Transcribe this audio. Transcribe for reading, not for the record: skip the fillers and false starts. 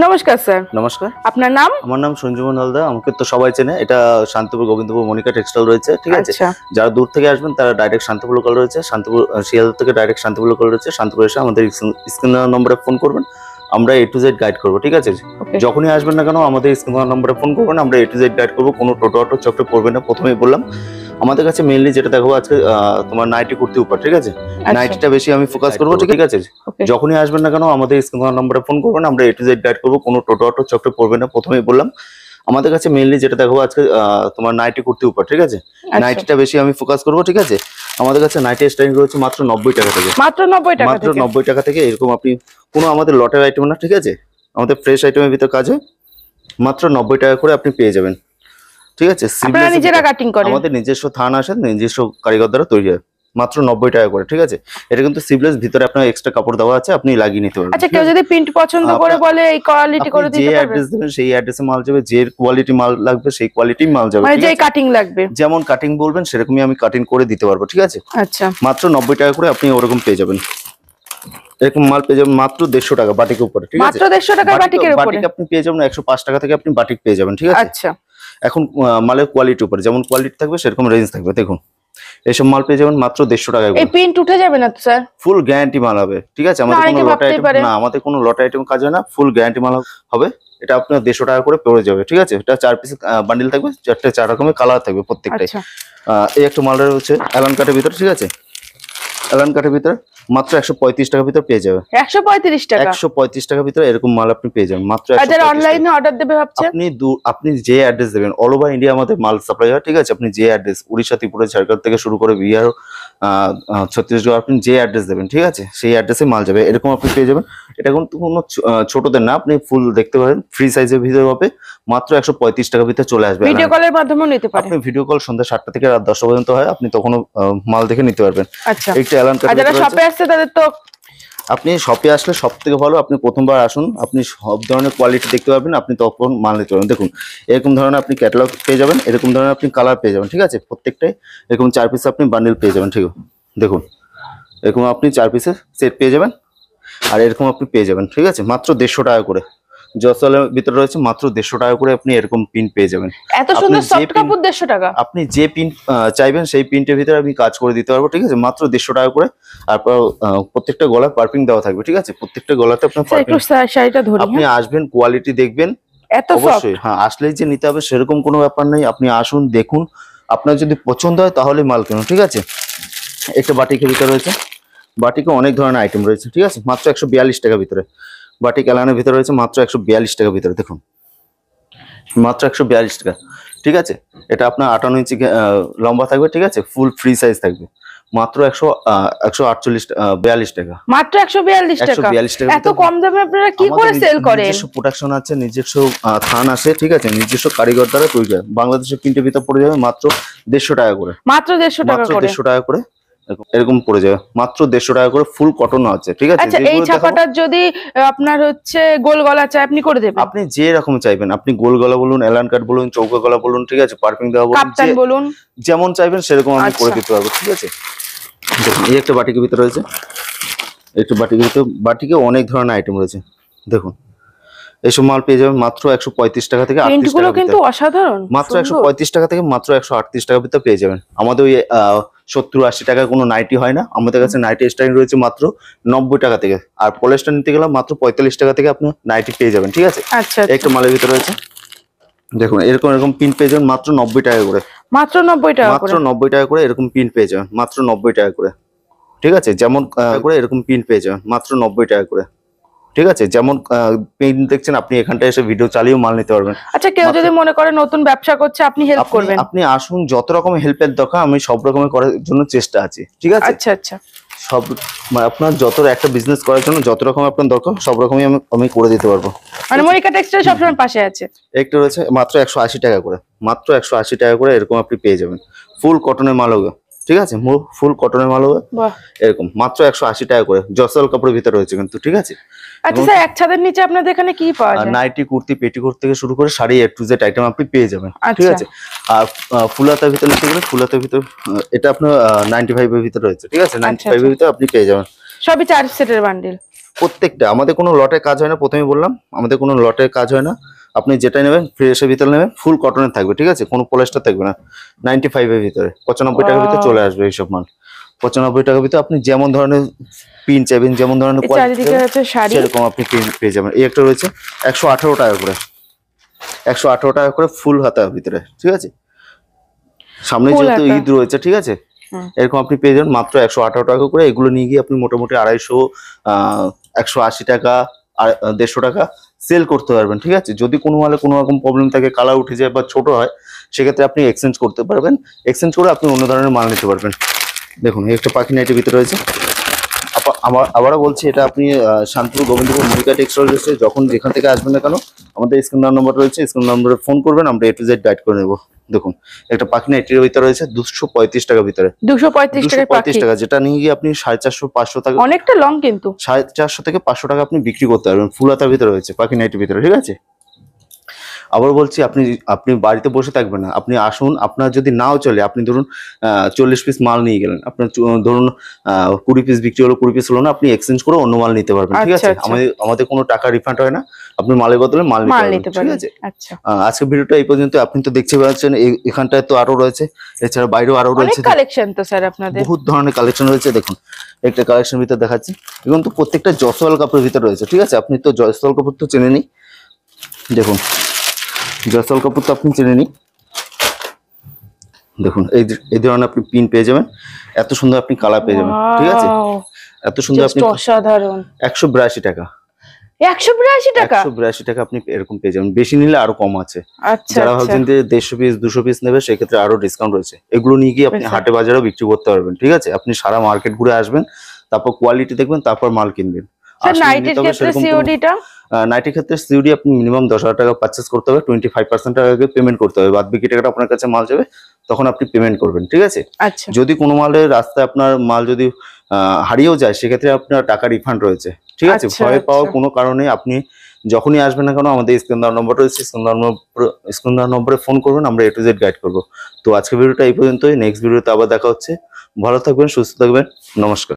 নমস্কার স্যার। নমস্কার। আপনার নাম? আমার নাম সঞ্জীবন হালদার। আমাকে তো সবাই চেনে। এটা শান্তিপুর গোবিন্দপুর মনিকা টেক্সটাইল রয়েছে, ঠিক আছে? আচ্ছা। যারা দূর থেকে আসবেন তারা ডাইরেক্ট শান্তিপুর লোকাল রয়েছে, শান্তিপুর শিয়ালদা থেকে ডাইরেক্ট শান্তিপুর লোকাল রয়েছে। শান্তিপুর এসে আমাদের স্ক্রিন নম্বরে ফোন করবেন, আমরা A to Z গাইড করবো, ঠিক আছে? ওকে। যখনই আসবেন না কেন আমাদের স্ক্রিন নম্বরে ফোন করবেন, আমরা A to Z গাইড করবো। কোনো টোটো অটো চক্রে পড়বে না। প্রথমেই বললাম আমাদের কাছে মেইনলি যেটা দেখাবো আজকে তোমার নাইটি কুর্তি উপর, ঠিক আছে? নাইটিটা বেশি আমি ফোকাস করবো, ঠিক আছে? ওকে। যখনই আসবেন না কেন আমাদের স্ক্রিন নম্বরে ফোন করবেন, আমরা A to Z গাইড করবো। কোনো টোটো অটো চক্রে পড়বে না। প্রথমেই বললাম আমাদের কাছে মেইনলি যেটা দেখাবো আজকে তোমার নাইটি কুর্তি উপর, ঠিক আছে? নাইটিটা বেশি আমি ফোকাস করবো, ঠিক আছে? আমাদের কাছে নাইটি স্টাইলিং রয়েছে মাত্র 90 টাকা থেকে। মাত্র 90 টাকা মাত্র থেকে? 90 টাকা থেকে। এরকম আপনি কোনো আমাদের লটের আইটেম না, ঠিক আছে? আমাদের ফ্রেশ আইটেমের ভিতর কাজ হয়। মাত্র 90 টাকা করে আপনি পেয়ে যাবেন, ঠিক আছে? আপনারা নিজেরা কাটিং করেন? আমাদের নিজস্ব থান আসে, নিজস্ব কারিগর দ্বারা তৈরি হয়। মাত্র 90 টাকা করে, ঠিক আছে? এটা কিন্তু সিভলেস, ভিতরে আপনার এক্সট্রা কাপড় দেওয়া আছে, আপনি লাগিয়ে নিতে পারবেন। আচ্ছা, কেউ যদি প্রিন্ট পছন্দ করে বলে এই কোয়ালিটি করে দিতে যে পারবেন? অ্যাড্রেস দেবেন সেই অ্যাড্রেসে মাল যাবে, যে কোয়ালিটি মাল লাগবে সেই কোয়ালিটি মাল যাবে, মানে ঠিক যে আছে? কাটিং লাগবে? যেমন কাটিং বলবেন সেরকমই আমি কাটিং করে দিতে পারবো, ঠিক আছে? আচ্ছা। মাত্র 90 টাকা করে আপনি ওরকম পেয়ে যাবেন। এরকম মাল পেয়ে যাবেন মাত্র 150 টাকা বাটিকের উপরে, ঠিক আছে? মাত্র 150 টাকা বাটিকের উপরে? বাটিক আপনি পেয়ে যাবেন 105 টাকা থেকে আপনি বাটিক পেয়ে যাবেন, ঠিক আছে? আচ্ছা। এখন মালের কোয়ালিটির উপরে, যেমন কোয়ালিটি থাকবে সেরকম রেঞ্জ থাকবে। দেখুন এইসব মাল পেয়ে যাবেন মাত্র 150 টাকা এই করে। প্রিন্ট উঠে যাবে না তো স্যার? ফুল গ্যারান্টি মাল হবে, ঠিক আছে? আমাদের কোনো লট আইটেম না, আমাদের কোনো লট আইটেম কাজ হয় না, ফুল গ্যারান্টি মাল হবে। এটা আপনার 150 টাকা করে পড়ে যাবে, ঠিক আছে? এটা 4 পিস বান্ডিল থাকবে, 4 রকমের কালার থাকবে প্রত্যেকটাই। আচ্ছা। এই একটা মাল হচ্ছে অ্যালান কাটের ভিতরে, ঠিক আছে? অ্যালান কাটের ভিতরে মাত্র 135 টাকার ভিতরে পেয়ে যাবে। 135 টাকা? 135 টাকার ভিতরে এরকম মাল আপনি পেয়ে যাবেন মাত্র 135 আর যারা অনলাইনে অর্ডার দেবে ভাবছে? আপনি যে অ্যাড্রেস দেবেন, অল ওভার ইন্ডিয়া আমাদের মাল সাপ্লাই হয়, ঠিক আছে? আপনি যে অ্যাড্রেস, উড়িষ্যা, ত্রিপুরা, ঝাড়খণ্ড থেকে শুরু করে বিহার, ছত্তিশগড়, আপনি যে অ্যাড্রেস দেবেন, ঠিক আছে? সেই অ্যাড্রেসে মাল যাবে, এরকম আপনি পেয়ে যাবেন। এটা কিন্তু কোনো ছোটদের না, আপনি ফুল দেখতে পারেন, ফ্রি সাইজের ভিতরে হবে। মাত্র 135 টাকার ভিতরে চলে আসবে। ভিডিও কলের মাধ্যমেও নিতে পারেন? আপনি ভিডিও কল সন্ধ্যা 7টা থেকে রাত 10টা পর্যন্ত হয়, আপনি তখনও মাল দেখে নিতে পারবেন। আচ্ছা। একটা অ্যালান কাট, আর যারা শপে আসছে তাদের তো? আপনি শপে আসলে সব থেকে ভালো, আপনি প্রথমবার আসুন, আপনি সব ধরনের কোয়ালিটি দেখতে পাবেন, আপনি তখন মাল নিতে পারবেন। দেখুন এরকম ধরনের আপনি ক্যাটালগ পেয়ে যাবেন, এরকম ধরনের আপনি কালার পেয়ে যাবেন, ঠিক আছে? প্রত্যেকটাই এরকম 4 পিস আপনি বান্ডেল পেয়ে যাবেন, ঠিক আছে? দেখুন এরকম আপনি 4 পিসের সেট পেয়ে যাবেন, আর এরকম আপনি পেয়ে যাবেন, ঠিক আছে? মাত্র 150 টাকা করে। জসলের ভিতরে রয়েছে মাত্র 150 টাকা করে আপনি এরকম পিন পেয়ে যাবেন। এত সুন্দর সফট কাপড় 150 টাকা? আপনি যে পিন চাইবেন সেই পিনটার ভিতরে আমি কাজ করে দিতে পারবো, ঠিক আছে? মাত্র 150 টাকা করে। তারপর প্রত্যেকটা গলায় পার্পিং দেওয়া থাকবে, ঠিক আছে? প্রত্যেকটা গলাতে আপনার একটু শাড়িটা ধরি। আপনি আসবেন, কোয়ালিটি দেখবেন, এত সফট? অবশ্যই। হ্যাঁ, আসলেই যে নিতে হবে সেরকম কোনো ব্যাপার নেই। আপনি আসুন, দেখুন, আপনার যদি পছন্দ হয় তাহলে মাল কিনুন, ঠিক আছে? একটা বাটিকের ভিতরে রয়েছে, বাটিকে অনেক ধরনের আইটেম রয়েছে, ঠিক আছে? মাত্র 142 টাকার ভিতরে বাটিক এলানের ভিতরে রয়েছে, মাত্র 142 টাকার ভিতরে। দেখুন মাত্র 142 টাকা, ঠিক আছে? এটা আপনার 58 ইঞ্চি লম্বা থাকবে, ঠিক আছে? ফুল ফ্রি সাইজ থাকবে, মাত্র 142 টাকা। মাত্র 142 টাকা? 142 টাকা। এত কম দামে আপনারা কি করে সেল করেন? নিজস্ব প্রোডাকশন আছে, নিজস্ব থান আছে, ঠিক আছে? নিজস্ব কারিগর দ্বারা তৈরি হয়। বাংলাদেশের প্রিন্টের ভিতর পড়ে যাবে মাত্র 150 টাকা করে। মাত্র 150 টাকা করে? 150 টাকা করে এরকম পড়ে যাবে, মাত্র 150 টাকা করে। ফুল কটন আছে, ঠিক আছে? আচ্ছা, এই ছাপাটার যদি আপনার হচ্ছে গোল গলা চাই আপনি করে দেবেন? আপনি যে রকম চাইবেন, আপনি গোল গলা বলুন, এলান কাট বলুন, চৌকা গলা বলুন, ঠিক আছে? পার্পিং দেওয়া বলুন, কাপ্তান বলুন, যেমন চাইবেন সেরকম আমি করে দিতে পারবো, ঠিক আছে? দেখুন এই একটা বাটিকের ভিতরে রয়েছে, একটু বাটিকের ভিতরে, বাটিকে অনেক ধরনের আইটেম রয়েছে। দেখুন এইসব মাল পেয়ে যাবেন মাত্র 135 টাকা থেকে 38 টাকা, কিন্তু অসাধারণ। মাত্র 135 টাকা থেকে মাত্র 138 টাকার ভিতরে পেয়ে যাবেন। আমাদের ওই 70-80 টাকায় কোনো নাইটি হয় না, আমাদের কাছে নাইটি স্টাইল রয়েছে মাত্র 90 টাকা থেকে। আর পলেস্টার নিতে গেলে মাত্র 45 টাকা থেকে আপনি নাইটি পেয়ে যাবেন, ঠিক আছে? আচ্ছা। একটা মালের ভিতরে রয়েছে, দেখুন এরকম এরকম পিন পেয়ে যাবেন মাত্র 90 টাকা করে। মাত্র 90 টাকা? মাত্র 90 টাকা করে এরকম পিন পেয়ে যাবেন, মাত্র 90 টাকা করে, ঠিক আছে? যেমন করে এরকম পিন পেয়ে যাবেন মাত্র 90 টাকা করে, ঠিক আছে? যেমন পিন দেখছেন, আপনি এখানটায় এসে ভিডিও চালিয়েও মাল নিতে পারবেন। আচ্ছা, কেউ যদি মনে করে নতুন ব্যবসা করছে আপনি হেল্প করবেন? আপনি আসুন, যত রকম হেল্পের দরকার আমি সব রকমের করার জন্য চেষ্টা আছি, ঠিক আছে? আচ্ছা আচ্ছা। সব আপনার যত একটা বিজনেস করার জন্য যত রকম আপনার দরকার সব রকমই আমি করে দিতে পারবো। মানে মনিকা টেক্সটাইল সবসময় পাশে আছে? একটা রয়েছে মাত্র 180 টাকা করে, মাত্র 180 টাকা করে এরকম আপনি পেয়ে যাবেন। ফুল কটনের মাল হবে, ঠিক আছে? ফুল কটনের মাল হবে এরকম, মাত্র 180 টাকা করে। জসল কাপড়ের ভিতরে রয়েছে কিন্তু, ঠিক আছে? আচ্ছা স্যার, এক ছাদের নিচে আপনাদের এখানে কি পাওয়া যায়? নাইটি, কুর্তি, পেটিকোট থেকে শুরু করে sari A to Z item আপনি পেয়ে যাবেন, ঠিক আছে? আর ফুলাতার ভিতরে নিতে গেলে ফুলাতার ভিতর এটা আপনার 95 এর ভিতরে রয়েছে, ঠিক আছে? 95 এর ভিতরে আপনি পেয়ে যাবেন। সবই 4 সেটের বান্ডিল? প্রত্যেকটা আমাদের কোনো লটের কাজ হয় না, প্রথমেই বললাম আমাদের কোনো লটের কাজ হয় না। আপনি যেটাই নেবেন ফ্রেশের ভিতরে নেবেন, ফুল কটনের থাকবে, ঠিক আছে, কোনো পলিস্টার থাকবে না। 95 এর ভিতরে 95 টাকার ভিতরে চলে আসবে এইসব মাল। 95 টাকার ভিতরে আপনি যেমন ধরনের পিন চাইবেন, যেমন ধরনের এই কোয়ালিটি চারিদিকে হচ্ছে শাড়ি। সেরকম আপনি পিন পেয়ে যাবেন। এই একটা রয়েছে 118 টাকা করে, 118 টাকা করে ফুল হাতার ভিতরে, ঠিক আছে। সামনে Full যেহেতু হাতা। ঈদ রয়েছে, ঠিক আছে, হুম। এরকম আপনি পেয়ে যাবেন মাত্র 118 টাকা করে। এগুলো নিয়ে গিয়ে আপনি মোটামুটি 250, 180 টাকা, 150 টাকা সেল করতে পারবেন, ঠিক আছে। যদি কোনো মালে কোনো রকম প্রবলেম থাকে, কালার উঠে যায় বা ছোট হয়, সেক্ষেত্রে আপনি এক্সচেঞ্জ করতে পারবেন। এক্সচেঞ্জ করে আপনি অন্য ধরনের মাল নিতে পারবেন। দেখুন এই একটা পাখি নাইটের ভিতরে রয়েছে। আবারও বলছি, এটা আপনি শান্তিপুর গোবিন্দপুর মনিকা টেক্সটাইলসে যখন যেখান থেকে আসবেন না কেন, আমাদের স্ক্রিন নাম্বার রয়েছে, স্ক্রিন নাম্বারে ফোন করবেন, আমরা A to Z গাইড করে নেবো। দেখুন একটা পাখি নাইটের ভিতরে রয়েছে 235 টাকার ভিতরে, 235 টাকায় 235 পাখি। টাকা, যেটা নিয়ে গিয়ে আপনি 450 500 টাকা, অনেকটা লং কিন্তু। 450 থেকে 500 টাকা আপনি বিক্রি করতে পারবেন। ফুল হাতার ভিতরে রয়েছে পাখি নাইটের ভিতরে, ঠিক আছে। আবার বলছি, আপনি আপনি বাড়িতে বসে থাকবেন না, আপনি আসুন। আপনার যদি নাও চলে, আপনি ধরুন 40 পিস মাল নিয়ে গেলেন, আপনার ধরুন 20 পিস বিক্রি হলো, 20 পিস হলো না, আপনি এক্সচেঞ্জ করে অন্য মাল নিতে পারবেন, ঠিক আচ্ছা, আছে। আচ্ছা। আমাদের কোনো টাকা রিফান্ড হয় না, আপনি মালের বদলে মাল নিতে মাল পারবেন, নিতে ঠিক পারবেন। আছে। আচ্ছা। আজকের ভিডিওটা এই পর্যন্ত। আপনি তো দেখতে পাচ্ছেন এখানটায় তো আরো রয়েছে, এছাড়া বাইরেও আরো অনেক রয়েছে, কালেকশন তো স্যার আপনাদের। বহুত ধরনের কালেকশন রয়েছে। দেখুন একটা কালেকশন ভিতরে দেখাচ্ছি, এখন তো প্রত্যেকটা জয়সওয়াল কাপড়ের ভিতরে রয়েছে, ঠিক আছে। আপনি তো জয়সওয়াল কাপড় তো চেনেনই, দেখুন জয়সওয়াল কাপড় তো আপনি চেনেনই। দেখুন এই ধরনের আপনি পিন পেয়ে যাবেন, এত সুন্দর আপনি কালার পেয়ে যাবেন, ঠিক আছে। Wow, এত সুন্দর just আপনি অসাধারণ। 182 টাকা, 182 টাকা। 182 টাকা আপনি এরকম পেয়ে যাবেন। বেশি নিলে আরো কম আছে। আচ্ছা, যারা আচ্ছা। ভাবছেন যে 150 পিস 200 পিস নেবে, সেক্ষেত্রে আরো ডিসকাউন্ট রয়েছে। এগুলো নিয়ে গিয়ে আপনি আচ্ছা। হাটে বাজারেও বিক্রি করতে পারবেন, ঠিক আছে। আপনি সারা মার্কেট ঘুরে আসবেন, তারপর কোয়ালিটি দেখবেন, তারপর মাল কিনবেন। স্যার আসলে নাইটের নিতে হবে ক্ষেত্রে সেরকম কোনো- সিওডিটা? নাইটের ক্ষেত্রে সিওডি আপনি মিনিমাম 10,000 টাকা পারচেস করতে হবে, 25% টাকা আগে পেমেন্ট করতে হবে, বাদ বাকি টাকাটা আপনার কাছে মাল যাবে, তখন আপনি পেমেন্ট করবেন, ঠিক আছে। আচ্ছা, যদি কোনো মালের রাস্তায় আপনার মাল যদি হারিয়েও যায়, সেক্ষেত্রে আপনার টাকা রিফান্ড রয়েছে, ঠিক আছে। আচ্ছা, ভয় পাওয়ার আচ্ছা। কোনো কারণে, আপনি যখনই আসবেন না কেন, আমাদের স্ক্রিন দেওয়ার নম্বর রয়েছে, স্ক্রিন দেওয়ার নম্বরে ফোন করবেন, আমরা A to Z গাইড করবো। তো আজকের ভিডিওটা এই পর্যন্তই। নেক্সট ভিডিওতে আবার দেখা হচ্ছে। ভালো থাকবেন, সুস্থ থাকবেন, নমস্কার।